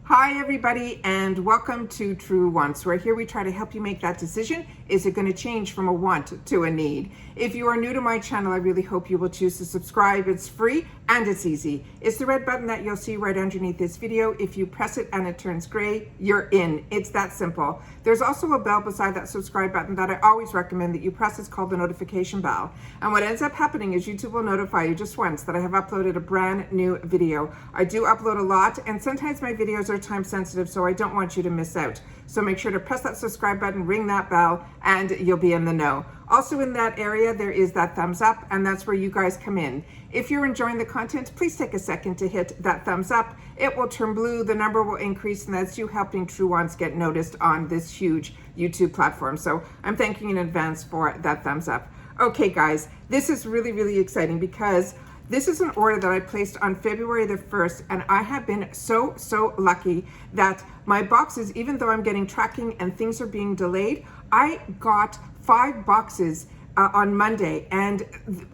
Hi everybody, and welcome to True Wants, where here we try to help you make that decision. Is it going to change from a want to a need? If you are new to my channel, I really hope you will choose to subscribe. It's free and it's easy. It's the red button that you'll see right underneath this video. If you press it and it turns gray, you're in. It's that simple. There's also a bell beside that subscribe button that I always recommend that you press. It's called the notification bell. And what ends up happening is YouTube will notify you just once that I have uploaded a brand new video. I do upload a lot, and sometimes my videos are time sensitive, so I don't want you to miss out. So make sure to press that subscribe button, ring that bell, and you'll be in the know. Also in that area, there is that thumbs up, and that's where you guys come in. If you're enjoying the content, please take a second to hit that thumbs up. It will turn blue, the number will increase, and that's you helping True Wants get noticed on this huge YouTube platform. So I'm thanking you in advance for that thumbs up. Okay guys, this is really exciting because this is an order that I placed on February the 1st, and I have been so lucky that my boxes, even though I'm getting tracking and things are being delayed, I got 5 boxes on Monday, and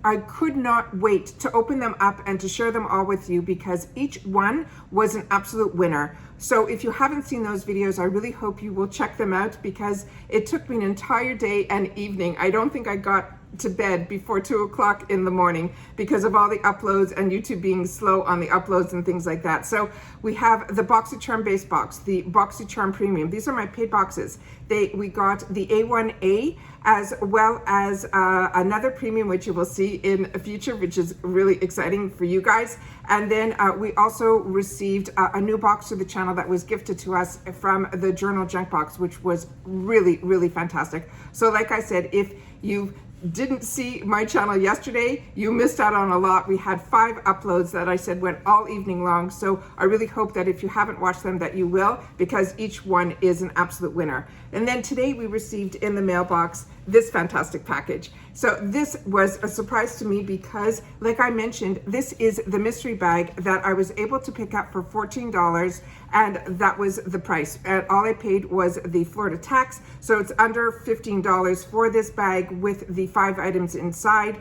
I could not wait to open them up and to share them all with you because each one was an absolute winner. So if you haven't seen those videos, I really hope you will check them out because it took me an entire day and evening. I don't think I got to bed before 2 o'clock in the morning because of all the uploads and YouTube being slow on the uploads and things like that. So we have the BoxyCharm base box, the BoxyCharm Premium. These are my paid boxes. We got the A1A as well as another premium, which you will see in the future, which is really exciting for you guys. And then we also received a new box to the channel that was gifted to us from the Journal Junk Box, which was really fantastic. So like I said, if you didn't see my channel yesterday, you missed out on a lot. We had 5 uploads that I said went all evening long, so I really hope that if you haven't watched them that you will, because each one is an absolute winner. And then today we received in the mailbox this fantastic package. So this was a surprise to me because, like I mentioned, this is the mystery bag that I was able to pick up for $14, and that was the price. And all I paid was the Florida tax, so it's under $15 for this bag with the 5 items inside.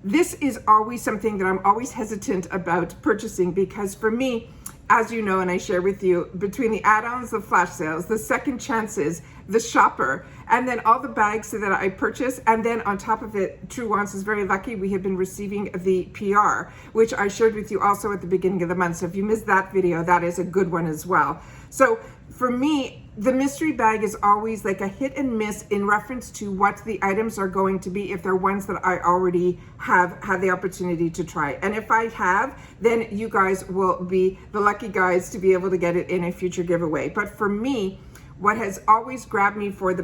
This is always something that I'm always hesitant about purchasing because for me, as you know, and I share with you, between the add-ons, the flash sales, the second chances, the shopper, and then all the bags that I purchase, and then on top of it, True Wants is very lucky. We have been receiving the PR, which I shared with you also at the beginning of the month. So if you missed that video, that is a good one as well. So for me, the mystery bag is always like a hit and miss in reference to what the items are going to be if they're ones that I already have had the opportunity to try. And if I have, then you guys will be the lucky guys to be able to get it in a future giveaway. But for me, what has always grabbed me for the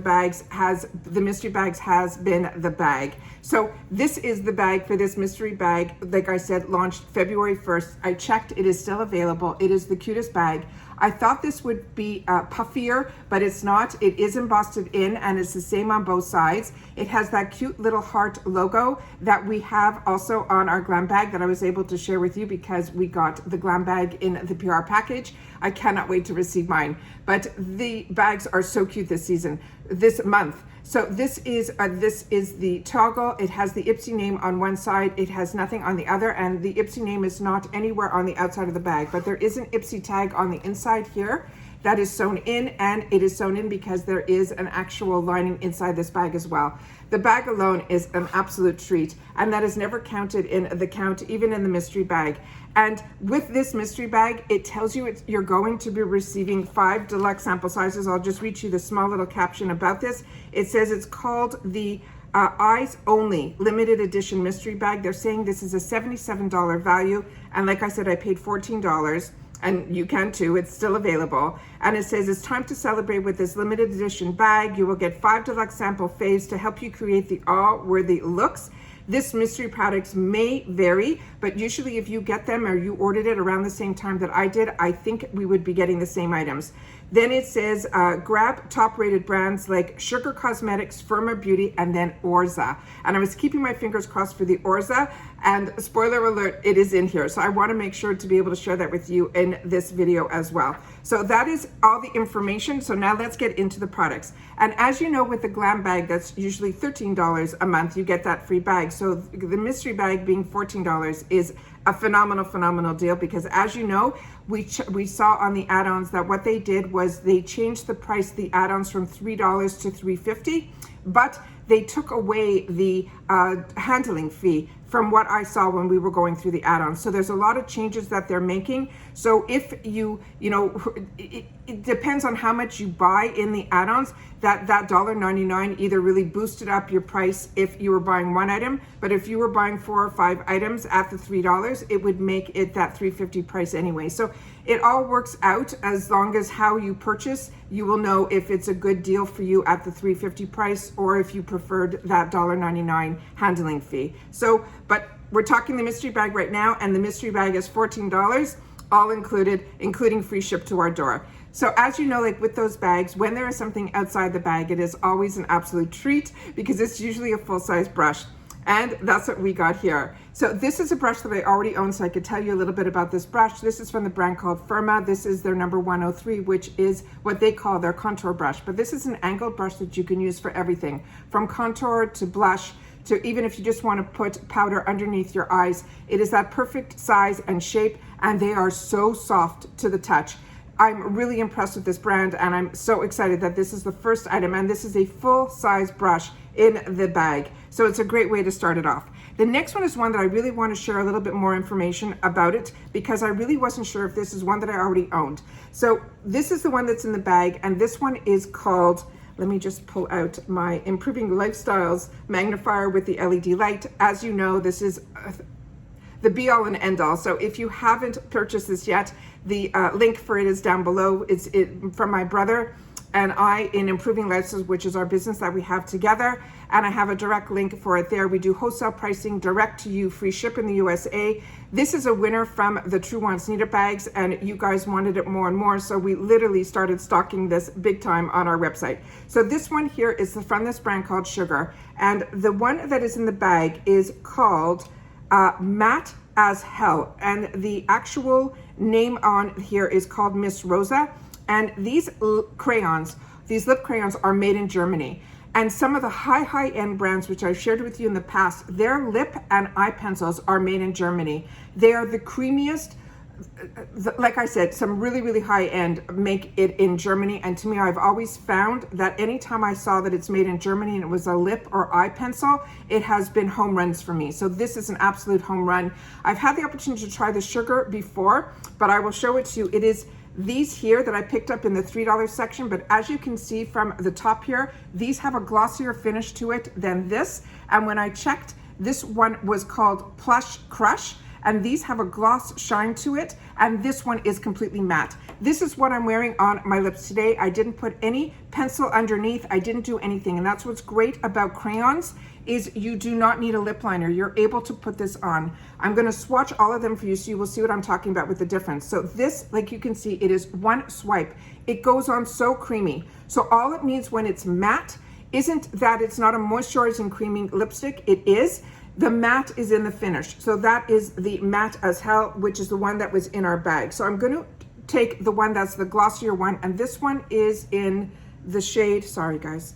mystery bags has been the bag. So this is the bag for this mystery bag. Like I said, launched February 1st. I checked, it is still available. It is the cutest bag. I thought this would be puffier, but it's not. It is embossed in, and it's the same on both sides. It has that cute little heart logo that we have also on our glam bag that I was able to share with you because we got the glam bag in the PR package. I cannot wait to receive mine. But the bags are so cute this month. So this is the toggle. It has the IPSY name on one side. It has nothing on the other, and the IPSY name is not anywhere on the outside of the bag, but there is an IPSY tag on the inside here that is sewn in, and it is sewn in because there is an actual lining inside this bag as well. The bag alone is an absolute treat, and that is never counted in the count, even in the mystery bag. And with this mystery bag, it tells you you're going to be receiving 5 deluxe sample sizes. I'll just read you the small little caption about this. It says it's called the Eyes Only Limited Edition Mystery Bag. They're saying this is a $77 value, and like I said, I paid $14. And you can too, it's still available. And it says it's time to celebrate with this limited edition bag. You will get 5 deluxe sample faves to help you create the all-worthy looks. This mystery products may vary, but usually if you get them or you ordered it around the same time that I did, I think we would be getting the same items. Then it says grab top-rated brands like Sugar Cosmetics, Firma Beauty, and then Rosa. And I was keeping my fingers crossed for the Rosa, and spoiler alert, it is in here. So I want to make sure to be able to share that with you in this video as well. So that is all the information. So now let's get into the products. And as you know, with the glam bag, that's usually $13 a month, you get that free bag. So the mystery bag being $14 is a phenomenal deal, because as you know, we saw on the add-ons that what they did was they changed the price of the add-ons from $3 to $3.50, but they took away the handling fee from what I saw when we were going through the add-ons. So there's a lot of changes that they're making. So if you know, it depends on how much you buy in the add-ons, that $1.99 either really boosted up your price if you were buying one item, but if you were buying 4 or 5 items at the $3, it would make it that $3.50 price anyway. So it all works out, as long as how you purchase, you will know if it's a good deal for you at the $3.50 price, or if you preferred that $1.99 handling fee. So, but we're talking the mystery bag right now, and the mystery bag is $14, all included, including free ship to our door. So as you know, like with those bags, when there is something outside the bag, it is always an absolute treat, because it's usually a full-size brush. And that's what we got here. So this is a brush that I already own, so I could tell you a little bit about this brush. This is from the brand called Firma. This is their number 103, which is what they call their contour brush. But this is an angled brush that you can use for everything, from contour to blush, to even if you just want to put powder underneath your eyes. It is that perfect size and shape, and they are so soft to the touch. I'm really impressed with this brand, and I'm so excited that this is the first item, and this is a full-size brush in the bag. So it's a great way to start it off. The next one is one that I really want to share a little bit more information about it, because I really wasn't sure if this is one that I already owned. So this is the one that's in the bag, and this one is called, let me just pull out my Improving Lifestyles magnifier with the LED light. As you know, this is the be all and end all. So if you haven't purchased this yet, the link for it is down below. It's from my brother and I in Improving Lifestyles, which is our business that we have together. And I have a direct link for it there. We do wholesale pricing, direct to you, free ship in the USA. This is a winner from the True Wants Need It bags, and you guys wanted it more and more. So we literally started stocking this big time on our website. So this one here is from this brand called Sugar. And the one that is in the bag is called Matte as Hell, and the actual name on here is called Miss Rosa. And these crayons, these lip crayons, are made in Germany. And some of the high-end brands, which I've shared with you in the past, their lip and eye pencils are made in Germany. They are the creamiest. Like I said, some really high-end make it in Germany. And to me, I've always found that anytime I saw that it's made in Germany and it was a lip or eye pencil, it has been home runs for me. So this is an absolute home run. I've had the opportunity to try the Sugar before, but I will show it to you. It is these here that I picked up in the $3 section, but as you can see from the top here, these have a glossier finish to it than this. And when I checked, this one was called Plush Crush, and these have a gloss shine to it, and this one is completely matte. This is what I'm wearing on my lips today. I didn't put any pencil underneath. I didn't do anything, and that's what's great about crayons, is you do not need a lip liner. You're able to put this on. I'm gonna swatch all of them for you so you will see what I'm talking about with the difference. So this, like you can see, it is one swipe. It goes on so creamy. So all it means when it's matte isn't that it's not a moisturizing creaming lipstick. It is. The matte is in the finish. So that is the Matte as Hell, which is the one that was in our bag. So I'm going to take the one that's the glossier one, and this one is in the shade, sorry guys.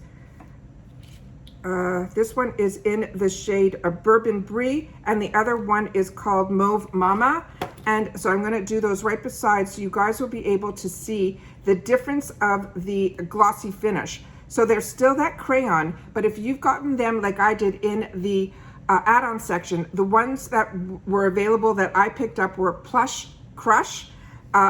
This one is in the shade of Bourbon Brie, and the other one is called Mauve Mama. And so I'm going to do those right beside, so you guys will be able to see the difference of the glossy finish. So there's still that crayon, but if you've gotten them like I did in the add-on section, the ones that were available that I picked up were Plush Crush,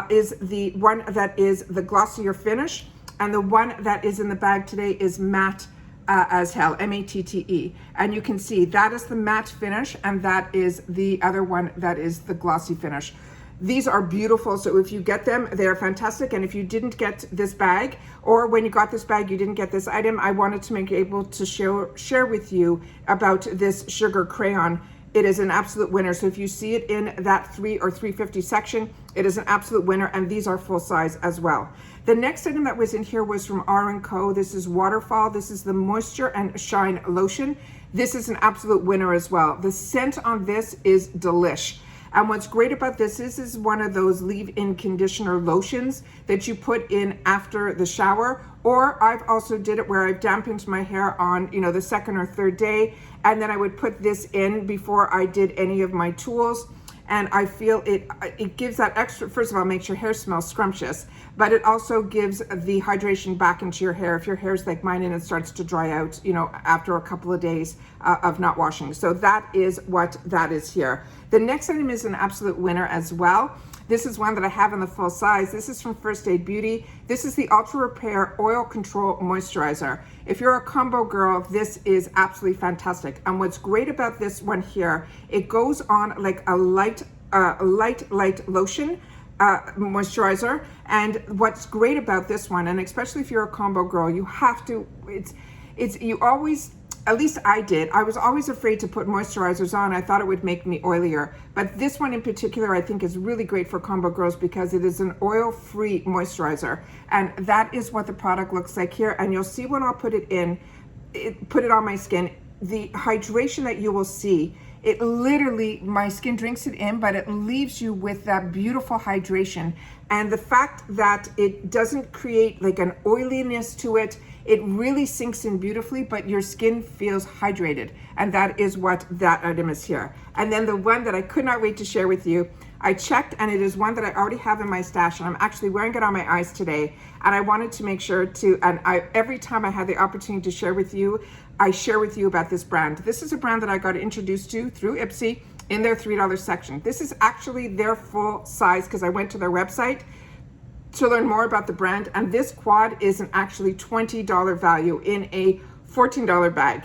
is the one that is the glossier finish, and the one that is in the bag today is Matte as Hell, M-A-T-T-E. And you can see that is the matte finish, and that is the other one that is the glossy finish. These are beautiful, so if you get them, they're fantastic. And if you didn't get this bag, or when you got this bag, you didn't get this item, I wanted to make able to share with you about this Sugar crayon. It is an absolute winner. So if you see it in that $3 or $3.50 section, it is an absolute winner, and these are full size as well. The next item that was in here was from RandCo. This is Waterfill. This is the Moisture and Shine Lotion. This is an absolute winner as well. The scent on this is delish. And what's great about this is one of those leave-in conditioner lotions that you put in after the shower. Or I've also did it where I've dampened my hair on, you know, the second or third day, and then I would put this in before I did any of my tools. and I feel it gives that extra, first of all, makes your hair smell scrumptious, but it also gives the hydration back into your hair if your hair is like mine and it starts to dry out, you know, after a couple of days of not washing. So that is what that is here. The next item is an absolute winner as well. This is one that I have in the full size. This is from First Aid Beauty. This is the Ultra Repair Oil Control Moisturizer. If you're a combo girl, this is absolutely fantastic. And what's great about this one here, it goes on like a light lotion moisturizer. And what's great about this one, and especially if you're a combo girl, you have to, you always, at least I did, I was always afraid to put moisturizers on. I thought it would make me oilier. But this one in particular, I think is really great for combo girls because it is an oil-free moisturizer. And that is what the product looks like here. And you'll see when I'll put it in, put it on my skin, the hydration that you will see, it literally, my skin drinks it in, but it leaves you with that beautiful hydration. And the fact that it doesn't create like an oiliness to it, it really sinks in beautifully, but your skin feels hydrated. And that is what that item is here. And then the one that I could not wait to share with you, I checked and it is one that I already have in my stash and I'm actually wearing it on my eyes today. And I wanted to make sure to, and every time I had the opportunity to share with you, I share with you about this brand. This is a brand that I got introduced to through IPSY in their $3 section. This is actually their full size because I went to their website to learn more about the brand, and this quad is an actually $20 value in a $14 bag.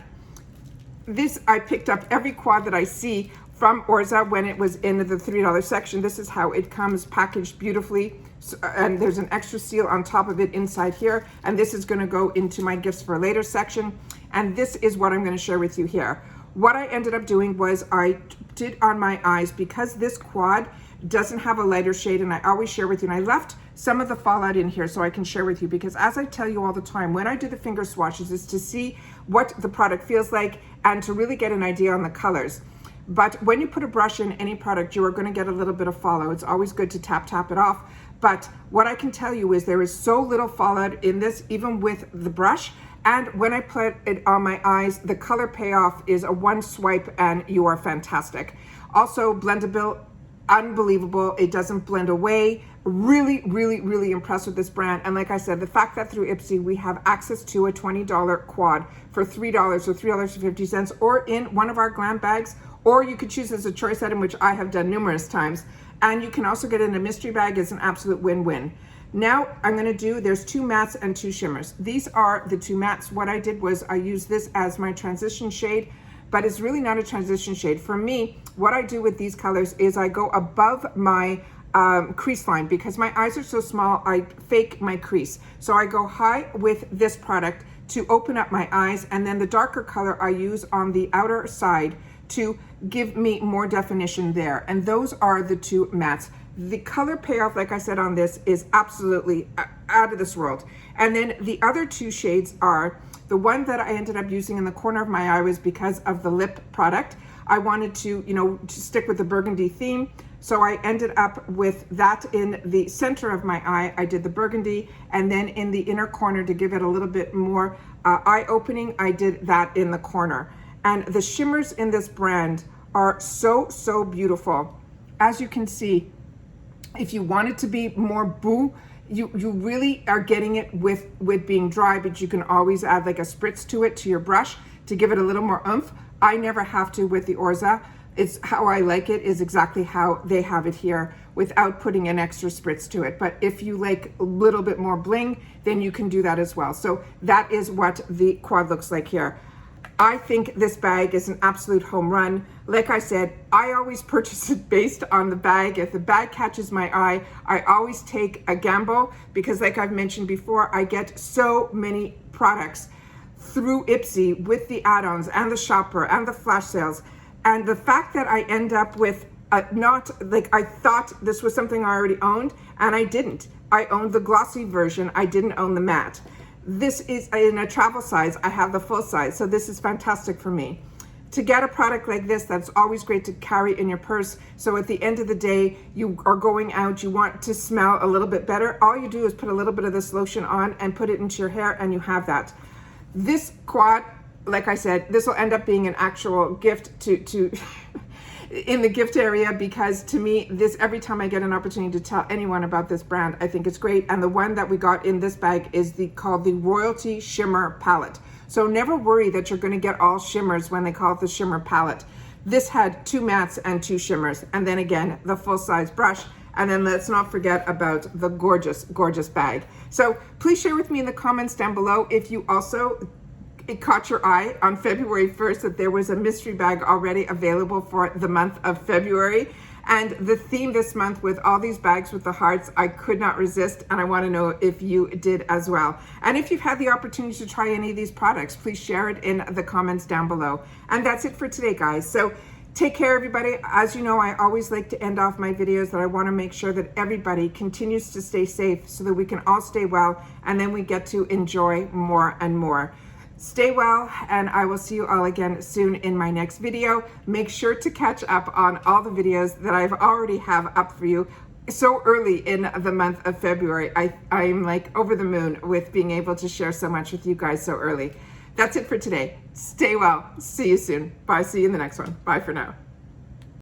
This, I picked up every quad that I see from Rosa when it was in the $3 section. This is how it comes packaged beautifully, and there's an extra seal on top of it inside here, and this is going to go into my gifts for later section, and this is what I'm going to share with you here. What I ended up doing was I did on my eyes, because this quad doesn't have a lighter shade, and I always share with you, and I left some of the fallout in here so I can share with you, because as I tell you all the time, when I do the finger swatches is to see what the product feels like and to really get an idea on the colors. But when you put a brush in any product, you are going to get a little bit of fallout. It's always good to tap it off. But what I can tell you is there is so little fallout in this, even with the brush. And when I put it on my eyes, the color payoff is a one swipe and you are fantastic. Also, blendable, unbelievable. It doesn't blend away. Really, really, really impressed with this brand. And like I said, the fact that through IPSY we have access to a $20 quad for $3 or $3.50, or in one of our glam bags, or you could choose as a choice item, which I have done numerous times. And you can also get it in a mystery bag. It's an absolute win-win. Now I'm going to do, there's 2 mattes and 2 shimmers. These are the 2 mattes. What I did was I used this as my transition shade, but it's really not a transition shade. For me, what I do with these colors is I go above my crease line, because my eyes are so small, I fake my crease. So I go high with this product to open up my eyes, and then the darker color I use on the outer side to give me more definition there. And those are the 2 mattes. The color payoff, like I said on this, is absolutely out of this world. And then the other 2 shades are, the one that I ended up using in the corner of my eye was because of the lip product. I wanted to, you know, to stick with the burgundy theme. So I ended up with that in the center of my eye. I did the burgundy, and then in the inner corner to give it a little bit more eye opening, I did that in the corner. And the shimmers in this brand are so, so beautiful. As you can see, if you want it to be more boo, you really are getting it with being dry, but you can always add like a spritz to it, to your brush, to give it a little more oomph. I never have to with the Rosa. It's how I like it, is exactly how they have it here, without putting an extra spritz to it. But if you like a little bit more bling, then you can do that as well. So that is what the quad looks like here. I think this bag is an absolute home run. Like I said, I always purchase it based on the bag. If the bag catches my eye, I always take a gamble, because like I've mentioned before, I get so many products through IPSY with the add-ons and the shopper and the flash sales. And the fact that I end up with not, like, I thought this was something I already owned, and I didn't. I owned the glossy version. I didn't own the matte. This is in a travel size. I have the full size, so this is fantastic for me. To get a product like this, that's always great to carry in your purse. So at the end of the day, you are going out, you want to smell a little bit better. All you do is put a little bit of this lotion on and put it into your hair, and you have that. This quad, like I said, this will end up being an actual gift to in the gift area, because to me, this, every time I get an opportunity to tell anyone about this brand, I think it's great. And the one that we got in this bag is called the Royalty Shimmer Palette. So never worry that you're going to get all shimmers when they call it the Shimmer Palette. This had 2 mattes and 2 shimmers, and then again the full-size brush, and then let's not forget about the gorgeous, gorgeous bag. So please share with me in the comments down below if you also, it caught your eye on February 1st that there was a mystery bag already available for the month of February. And the theme this month with all these bags with the hearts, I could not resist, and I want to know if you did as well. And if you've had the opportunity to try any of these products, please share it in the comments down below. And that's it for today, guys. So take care, everybody. As you know, I always like to end off my videos that I want to make sure that everybody continues to stay safe so that we can all stay well, and then we get to enjoy more and more. Stay well, and I will see you all again soon in my next video. Make sure to catch up on all the videos that I've already have up for you so early in the month of February. I'm like over the moon with being able to share so much with you guys so early. That's it for today. Stay well. See you soon. Bye. See you in the next one. Bye for now.